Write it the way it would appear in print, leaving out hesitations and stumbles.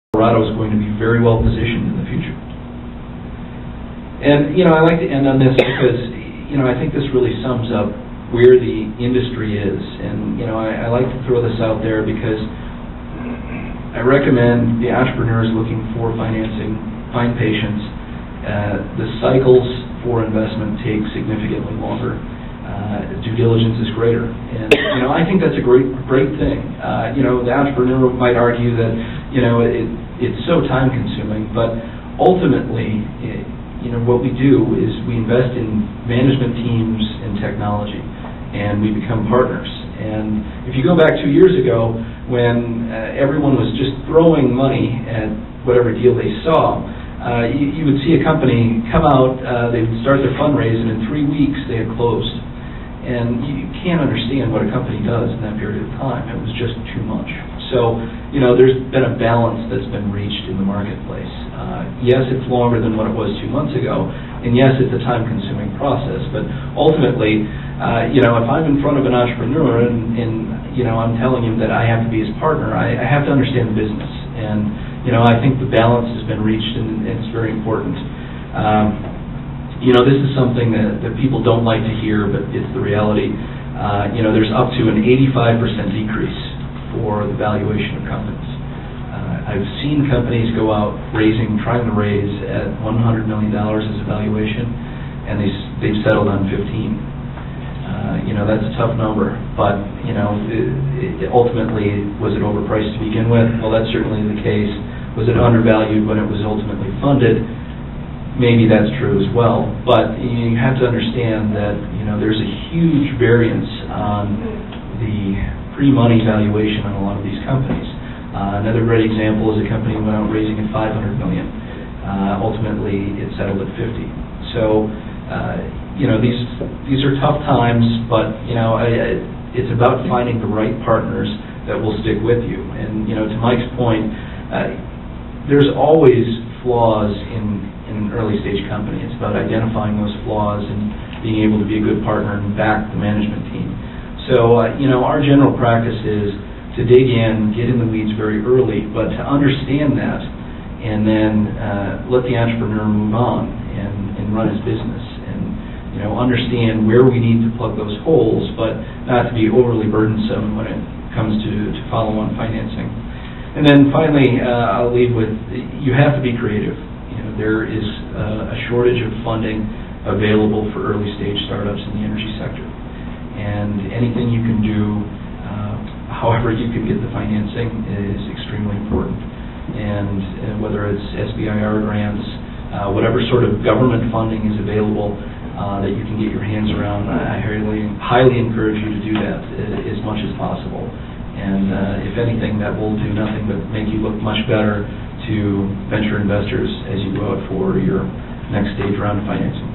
Colorado is going to be very well positioned in the future. And, I like to end on this because, I think this really sums up where the industry is. And, I like to throw this out there because I recommend the entrepreneurs looking for financing find patience. The cycles for investment take significantly longer. Due diligence is greater. And, I think that's a great thing. The entrepreneur might argue that, it's so time consuming, but ultimately, what we do is we invest in management teams and technology, and we become partners. And if you go back 2 years ago, when everyone was just throwing money at whatever deal they saw, you would see a company come out, they would start their fundraising, and in 3 weeks they had closed. And you can't understand what a company does in that period of time. It was just too much. So, there's been a balance that's been reached in the marketplace. Yes, it's longer than what it was 2 months ago, and yes, it's a time-consuming process. But ultimately, if I'm in front of an entrepreneur and I'm telling him that I have to be his partner, I have to understand the business. And, I think the balance has been reached, and it's very important. This is something that people don't like to hear, but it's the reality. There's up to an 85% decrease for the valuation of companies. I've seen companies go out trying to raise at $100 million as a valuation, and they've settled on 15. That's a tough number, but ultimately, was it overpriced to begin with? Well, that's certainly the case. Was it undervalued when it was ultimately funded? Maybe that's true as well, but you have to understand that there's a huge variance on the pre-money valuation on a lot of these companies. Another great example is a company went out raising at $500 million. Ultimately, it settled at 50. So, these are tough times, but it's about finding the right partners that will stick with you. And to Mike's point, there's always flaws in an early-stage company. It's about identifying those flaws and being able to be a good partner and back the management team. So, our general practice is to dig in, get in the weeds very early, but to understand that and then let the entrepreneur move on and run his business and, understand where we need to plug those holes, but not to be overly burdensome when it comes to follow-on financing. And then finally, I'll leave with, you have to be creative. There is a shortage of funding available for early-stage startups in the energy sector. And anything you can do, however you can get the financing, is extremely important. And whether it's SBIR grants, whatever sort of government funding is available that you can get your hands around, I highly encourage you to do that as much as possible. And if anything, that will do nothing but make you look much better to venture investors as you go out for your next stage round of financing.